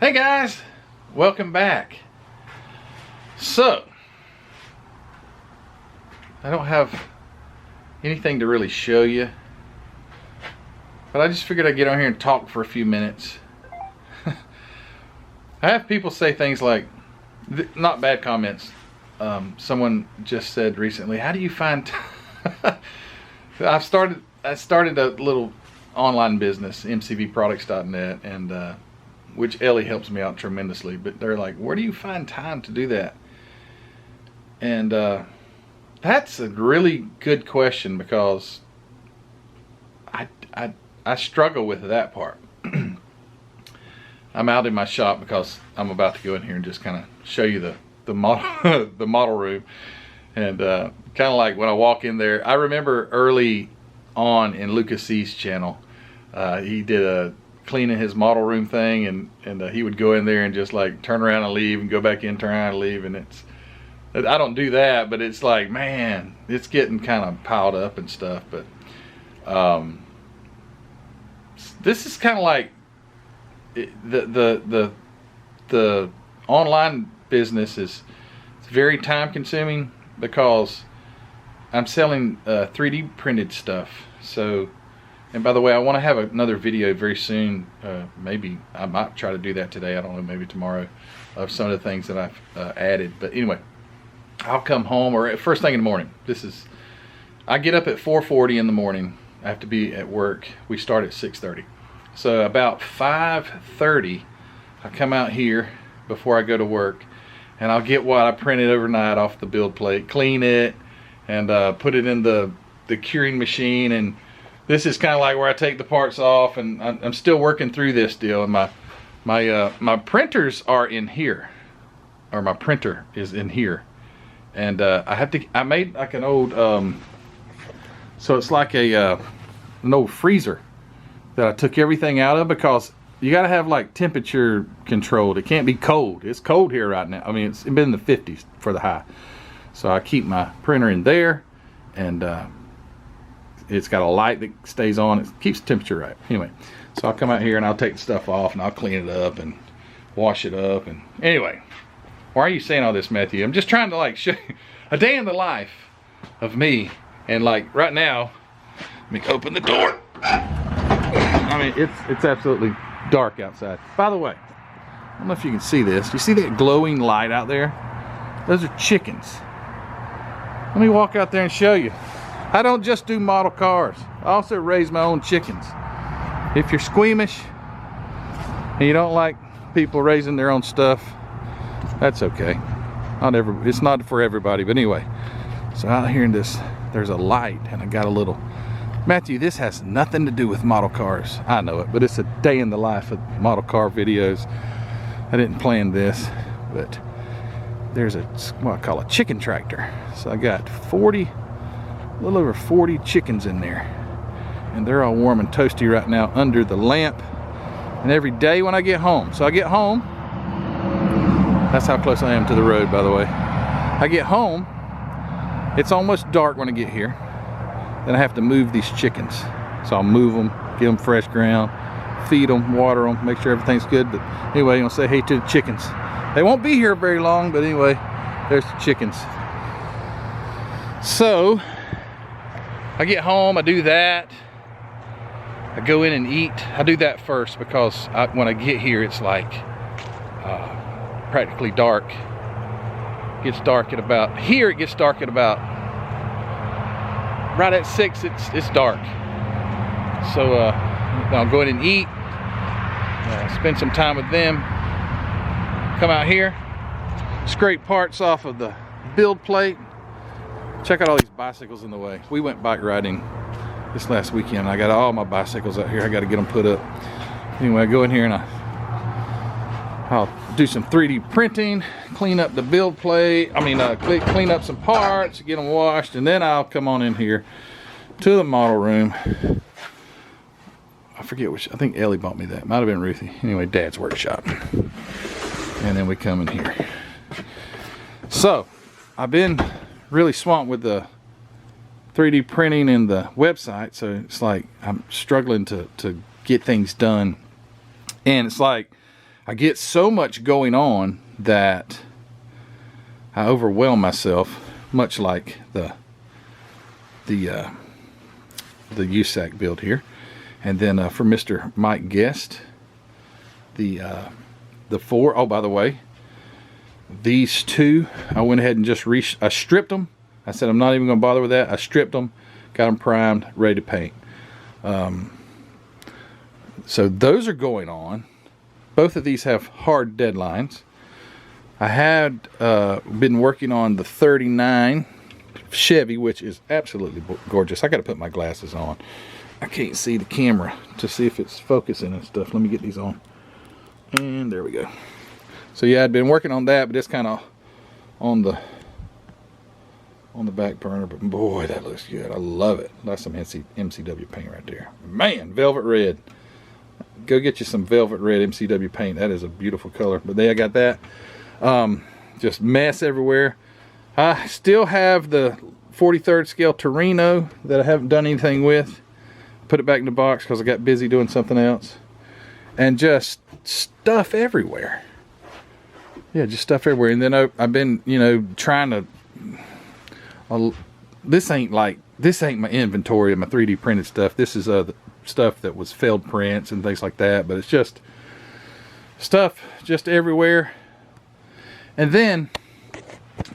Hey guys, welcome back. So, I don't have anything to really show you, but I just figured I'd get on here and talk for a few minutes. I have people say things like, not bad comments. Someone just said recently, how do you find time? I started a little online business, MCVproducts.net, and which Ellie helps me out tremendously, but they're like, where do you find time to do that? And that's a really good question, because I struggle with that part. I'm out in my shop because I'm about to go in here and just kind of show you the model the model room, and kind of like when I walk in there, I remember early on in Lucas C's channel, he did a cleaning his model room thing, and he would go in there and just like turn around and leave and go back in, turn around and leave, and I don't do that, but it's like, man, it's getting kind of piled up and stuff. But this is kind of like the online business it's very time consuming, because I'm selling 3D printed stuff. So, and by the way, I want to have another video very soon. Maybe I might try to do that today. I don't know, maybe tomorrow, of some of the things that I've added. But anyway, I'll come home, or first thing in the morning. I get up at 4:40 in the morning. I have to be at work. We start at 6:30. So about 5:30, I come out here before I go to work, and I'll get what I printed overnight off the build plate, clean it, and put it in the curing machine. And this is kind of like where I take the parts off, and I'm still working through this deal. And my printers are in here, or my printer is in here, and I made like an old so it's like an old freezer that I took everything out of, because you got to have like temperature controlled. It can't be cold. It's cold here right now. I mean, it's been in the 50s for the high. So I keep my printer in there, and it's got a light that stays on. It keeps the temperature right. Anyway, so I'll come out here and I'll take the stuff off, and I'll clean it up and wash it up. And anyway, why are you saying all this, Matthew? I'm just trying to like show you a day in the life of me. And like right now, let me open the door. I mean, it's absolutely dark outside. By the way, I don't know if you can see this. You see that glowing light out there? Those are chickens. Let me walk out there and show you. I don't just do model cars. I also raise my own chickens. If you're squeamish and you don't like people raising their own stuff, that's okay. It's not for everybody, but anyway. So out here in this, there's a light, and I got a little, Matthew, this has nothing to do with model cars. I know it, but it's a day in the life of model car videos. I didn't plan this, but there's what I call a chicken tractor. So I got a little over 40 chickens in there, and they're all warm and toasty right now under the lamp. And every day when I get home, so I get home, that's how close I am to the road, by the way. I get home, it's almost dark when I get here. Then I have to move these chickens. So I'll move them, give them fresh ground, feed them, water them, make sure everything's good. But anyway, I'm gonna say hey to the chickens. They won't be here very long, but anyway, there's the chickens. So I get home, I do that. I go in and eat. I do that first, because when I get here, it's like practically dark. It gets dark at about, here it gets dark at about, right at 6, it's dark. So I'll go in and eat, spend some time with them, come out here, scrape parts off of the build plate. Check out all these bicycles in the way. We went bike riding this last weekend. I got all my bicycles out here. I got to get them put up. Anyway, I go in here and I'll do some 3D printing, clean up the build plate. I mean, clean up some parts, get them washed, and then I'll come on in here to the model room. I forget which, I think Ellie bought me that. Might have been Ruthie. Anyway, Dad's workshop. And then we come in here. So, I've been really swamped with the 3D printing and the website, so it's like I'm struggling to get things done. And it's like I get so much going on that I overwhelm myself, much like the USAC build here. And then for Mr. Mike Guest, the 4. Oh, by the way, these 2, I went ahead and just I stripped them. I said I'm not even going to bother with that. I stripped them, got them primed, ready to paint. So those are going on. Both of these have hard deadlines. I had been working on the 39 Chevy, which is absolutely gorgeous. I got to put my glasses on. I can't see the camera to see if it's focusing and stuff. Let me get these on. And there we go. So yeah, I'd been working on that, but it's kind of on the back burner. But boy, that looks good. I love it. That's some MCW paint right there. Man, velvet red. Go get you some velvet red MCW paint. That is a beautiful color. But there I got that. Just mess everywhere. I still have the 43rd scale Torino that I haven't done anything with. Put it back in the box because I got busy doing something else. And just stuff everywhere. Yeah, just stuff everywhere. And then I've been, you know, trying to... this ain't my inventory of my 3D printed stuff. This is the stuff that was failed prints and things like that. But it's just stuff just everywhere. And then,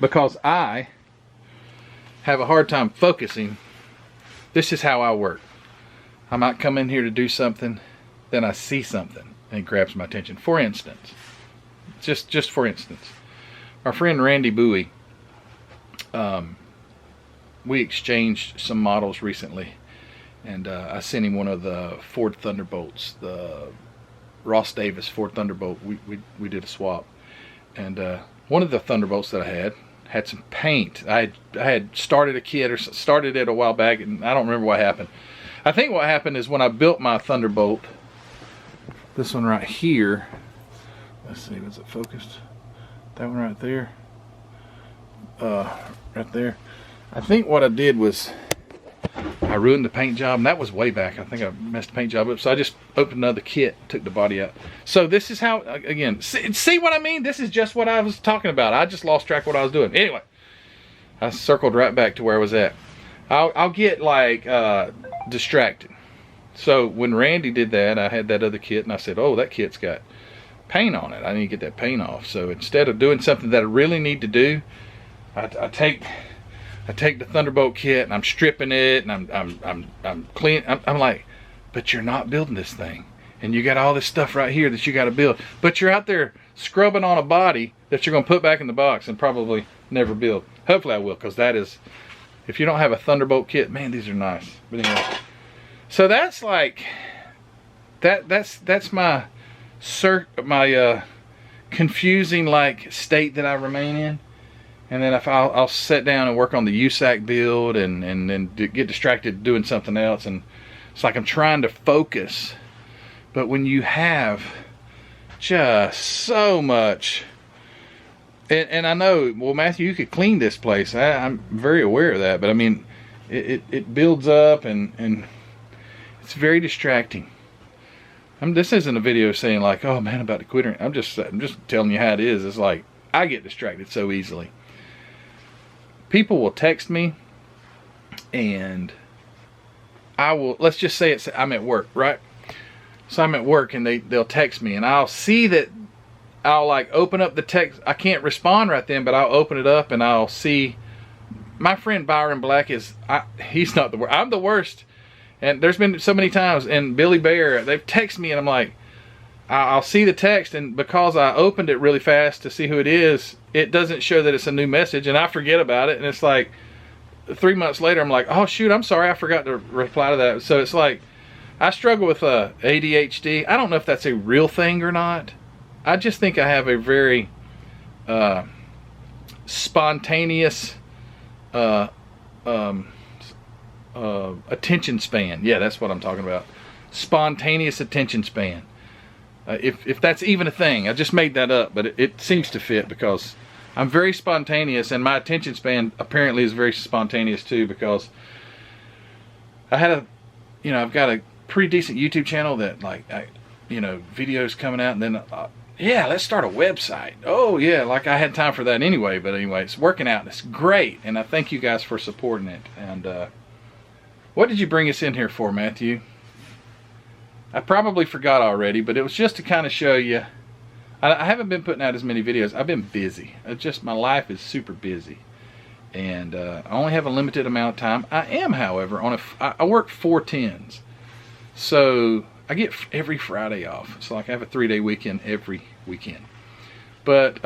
because I have a hard time focusing, this is how I work. I might come in here to do something, then I see something and it grabs my attention. For instance, just for instance, our friend Randy Bowie, we exchanged some models recently, and I sent him one of the Ford Thunderbolts, the Ross Davis Ford Thunderbolt. We did a swap, and one of the Thunderbolts that I had some paint. I had started a kit or started it a while back, and I don't remember what happened. I think what happened is when I built my Thunderbolt, this one right here, let's see, was it focused? That one right there, right there. I think what I did was I ruined the paint job, and that was way back. I think I messed the paint job up, so I just opened another kit, took the body out. So this is how, again, see what I mean? This is just what I was talking about. I just lost track of what I was doing. Anyway, I circled right back to where I was at. I'll get like distracted. So when Randy did that, I had that other kit, and I said, oh, that kit's got paint on it. I need to get that paint off. So instead of doing something that I really need to do, I take the Thunderbolt kit and I'm stripping it, and I'm clean. I'm like, but you're not building this thing, and you got all this stuff right here that you got to build, but you're out there scrubbing on a body that you're going to put back in the box and probably never build. Hopefully I will, because that is, if you don't have a Thunderbolt kit, man, these are nice. But anyway, so that's like that's my confusing like state that I remain in. And then if I'll sit down and work on the USAC build and then get distracted doing something else, and it's like I'm trying to focus. But when you have just so much, and I know, well, Matthew, you could clean this place. I'm very aware of that, but I mean, it builds up and it's very distracting. This isn't a video saying like, oh man, I'm about to quit. I'm just telling you how it is. It's like I get distracted so easily. People will text me, and I will, let's just say I'm at work, right? So I'm at work, and they'll text me, and I'll see that I'll like open up the text. I can't respond right then, but I'll open it up and I'll see my friend Byron Black he's not the worst. I'm the worst. And there's been so many times, and Billy Bear, they've texted me, and I'm like, I'll see the text, and because I opened it really fast to see who it is, it doesn't show that it's a new message, and I forget about it, and it's like 3 months later, I'm like, oh shoot, I'm sorry, I forgot to reply to that. So it's like, I struggle with ADHD. I don't know if that's a real thing or not. I just think I have a very spontaneous attention span. Yeah, that's what I'm talking about. Spontaneous attention span. If that's even a thing. I just made that up, but it seems to fit because I'm very spontaneous, and my attention span apparently is very spontaneous too, because I had I've got a pretty decent YouTube channel that like, videos coming out, and then yeah, let's start a website. Oh yeah, like I had time for that anyway. But anyway, it's working out and it's great. And I thank you guys for supporting it. And what did you bring us in here for, Matthew? I probably forgot already, but it was just to kind of show you. I haven't been putting out as many videos. I've been busy. My life is super busy. And I only have a limited amount of time. I am, however, I work 4/10s. So I get every Friday off. It's like I have a 3-day weekend every weekend. But,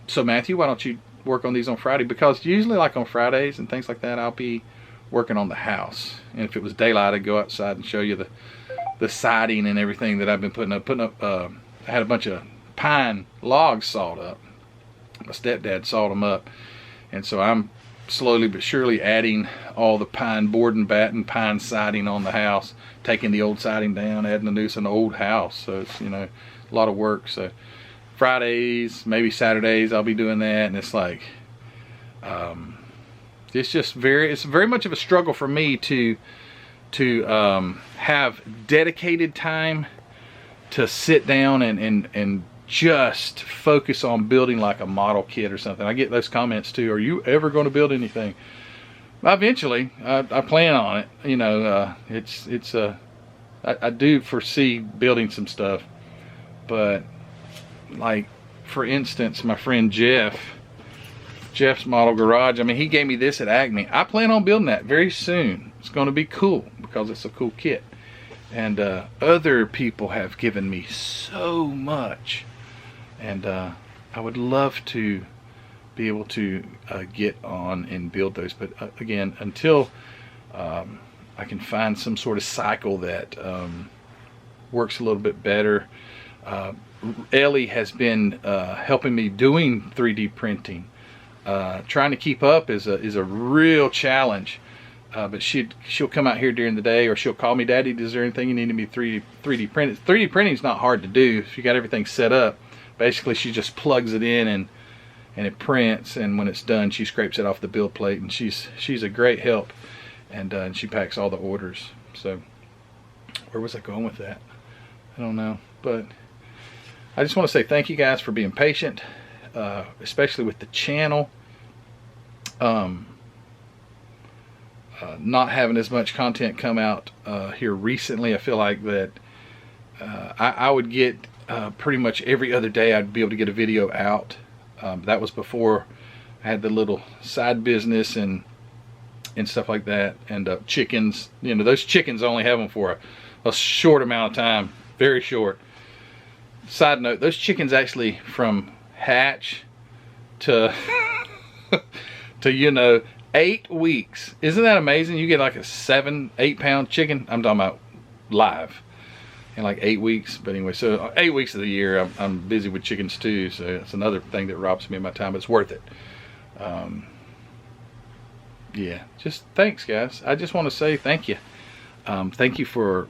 so Matthew, why don't you work on these on Friday? Because usually like on Fridays and things like that, I'll be working on the house. And if it was daylight, I'd go outside and show you the siding and everything that I've been putting up. I had a bunch of pine logs sawed up. My stepdad sawed them up. And so I'm slowly but surely adding all the pine board and batten, pine siding on the house, taking the old siding down, adding the new. It's an old house, so it's, you know, a lot of work. So Fridays, maybe Saturdays, I'll be doing that, and it's like, it's very much of a struggle for me to have dedicated time to sit down and just focus on building like a model kit or something. I get those comments too. Are you ever going to build anything? Eventually, I plan on it. You know, I do foresee building some stuff, but like for instance, my friend Jeff's Model Garage. I mean, he gave me this at Acme. I plan on building that very soon. It's going to be cool because it's a cool kit. And other people have given me so much. And I would love to be able to get on and build those. But again, until I can find some sort of cycle that works a little bit better. Ellie has been helping me doing 3D printing. Trying to keep up is a real challenge. But she'll come out here during the day, or she'll call me, Daddy, is there anything you need to be 3D printed? 3D printing is not hard to do if you got everything set up. Basically, she just plugs it in and it prints, and when it's done, she scrapes it off the build plate, and she's a great help, and she packs all the orders. So, where was I going with that? I don't know, but I just want to say thank you guys for being patient, especially with the channel. Not having as much content come out here recently. I feel like that I would get pretty much every other day I'd be able to get a video out. That was before I had the little side business and stuff like that, and chickens. You know, those chickens, I only have them for a short amount of time, very short. Side note, those chickens actually from hatch to you know, 8 weeks. Isn't that amazing? You get like a 7-8 pound chicken. I'm talking about live in like 8 weeks. But anyway, so 8 weeks of the year I'm busy with chickens too, so it's another thing that robs me of my time, but it's worth it. Yeah, just thanks guys. I just want to say thank you. Thank you for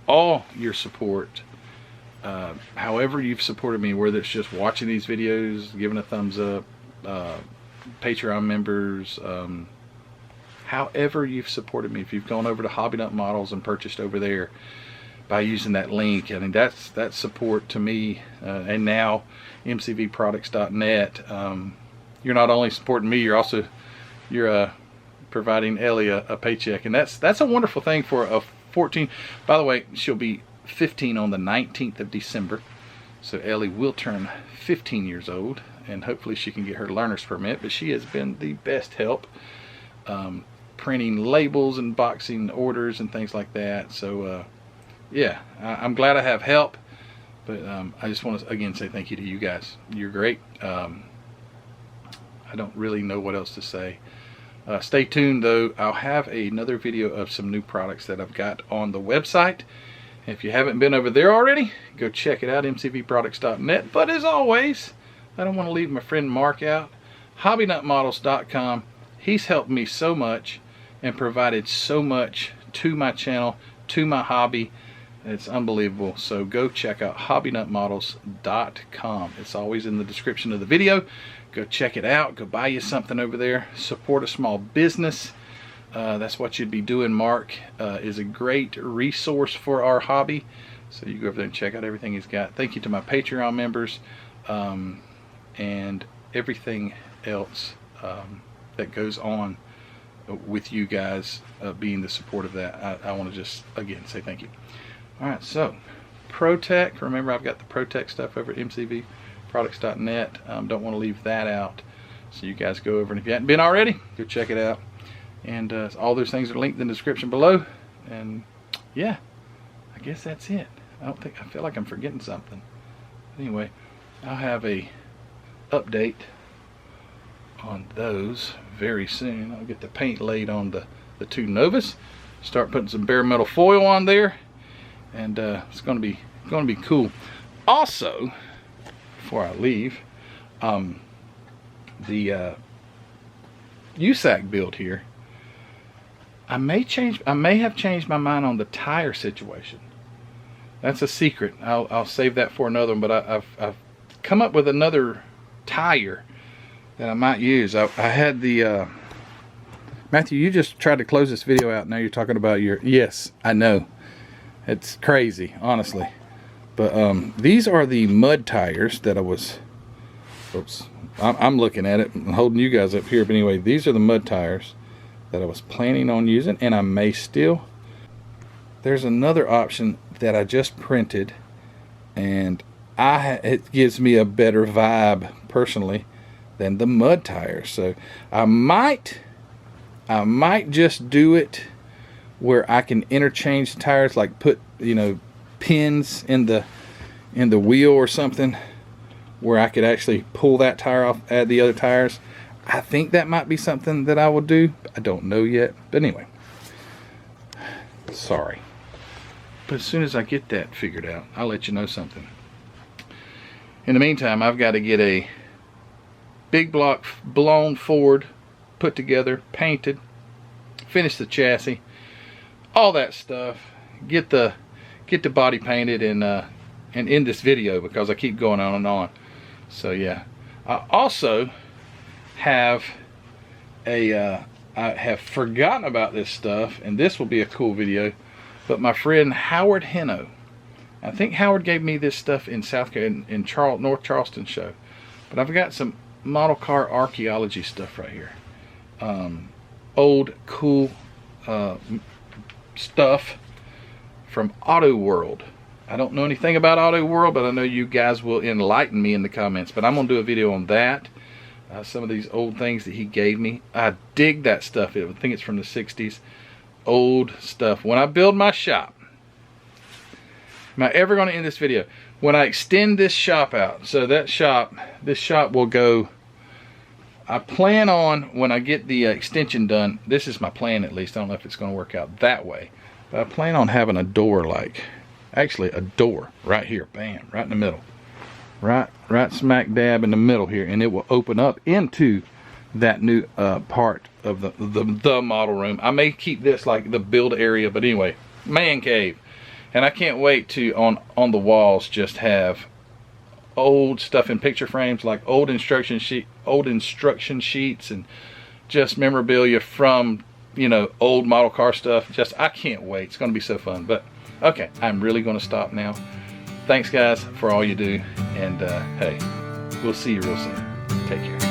all your support. However you've supported me, whether it's just watching these videos, giving a thumbs up, Patreon members, however you've supported me. If you've gone over to Hobby Nut Models and purchased over there by using that link, I mean, that's support to me. And now mcvproducts.net. You're not only supporting me, you're providing Ellie a paycheck, and that's a wonderful thing for a 14. By the way, she'll be 15 on the 19th of December, so Ellie will turn 15 years old, and hopefully she can get her learner's permit. But she has been the best help, printing labels and boxing orders and things like that. So yeah, I'm glad I have help, but I just want to again say thank you to you guys. You're great. I don't really know what else to say. Stay tuned though. I'll have another video of some new products that I've got on the website. If you haven't been over there already, go check it out, mcvproducts.net. But as always, I don't want to leave my friend Mark out. hobbynutmodels.com. He's helped me so much and provided so much to my channel, to my hobby. It's unbelievable. So go check out hobbynutmodels.com. It's always in the description of the video. Go check it out. Go buy you something over there. Support a small business. That's what you'd be doing. Mark is a great resource for our hobby. So you go over there and check out everything he's got. Thank you to my Patreon members and everything else that goes on with you guys being the support of that. I want to just again say thank you. All right, so ProTech. Remember, I've got the ProTech stuff over at MCVProducts.net. Don't want to leave that out. So you guys go over, and if you haven't been already, go check it out. And all those things are linked in the description below. And yeah, I guess that's it. I feel like I'm forgetting something. Anyway, I'll have a update on those very soon. I'll get the paint laid on the two Novas, start putting some bare metal foil on there, and it's gonna be cool. Also, before I leave, the USAC build here, I may have changed my mind on the tire situation. That's a secret. I'll save that for another one. But I've come up with another tire that I might use. I had the Matthew, you just tried to close this video out. Now you're talking about your... Yes, I know. It's crazy, honestly. But these are the mud tires that I was... Oops. I'm looking at it and holding you guys up here. But anyway, these are the mud tires that I was planning on using, and I may still. There's another option that I just printed, and it gives me a better vibe personally than the mud tires. So I might just do it where I can interchange the tires, like put, you know, pins in the wheel or something, where I could actually pull that tire off, add the other tires. I think that might be something that I will do. I don't know yet. But anyway, sorry. But as soon as I get that figured out, I'll let you know something. In the meantime, I've got to get a big block blown Ford put together, painted, finish the chassis, all that stuff. Get the body painted and end this video because I keep going on and on. So yeah, I also have I have forgotten about this stuff, and this will be a cool video. But my friend Howard Heno, I think Howard gave me this stuff in South Carolina, in North Charleston show. But I've got some model car archaeology stuff right here. Old cool stuff from Auto World. I don't know anything about Auto World, but I know you guys will enlighten me in the comments. But I'm going to do a video on that. Some of these old things that he gave me. I dig that stuff. I think it's from the 60s. Old stuff. When I build my shop, am I ever going to end this video? When I extend this shop out, so this shop will go, I plan on, when I get the extension done, this is my plan at least, I don't know if it's going to work out that way, but I plan on having a door, like, actually a door right here, bam, right in the middle. Right smack dab in the middle here, and it will open up into that new part of the model room. I may keep this like the build area, but anyway, man cave. And I can't wait to on the walls just have old stuff in picture frames, like old instruction sheets and just memorabilia from, you know, old model car stuff. Just, I can't wait. It's going to be so fun. But okay, I'm really going to stop now. Thanks guys for all you do, and hey, we'll see you real soon. Take care.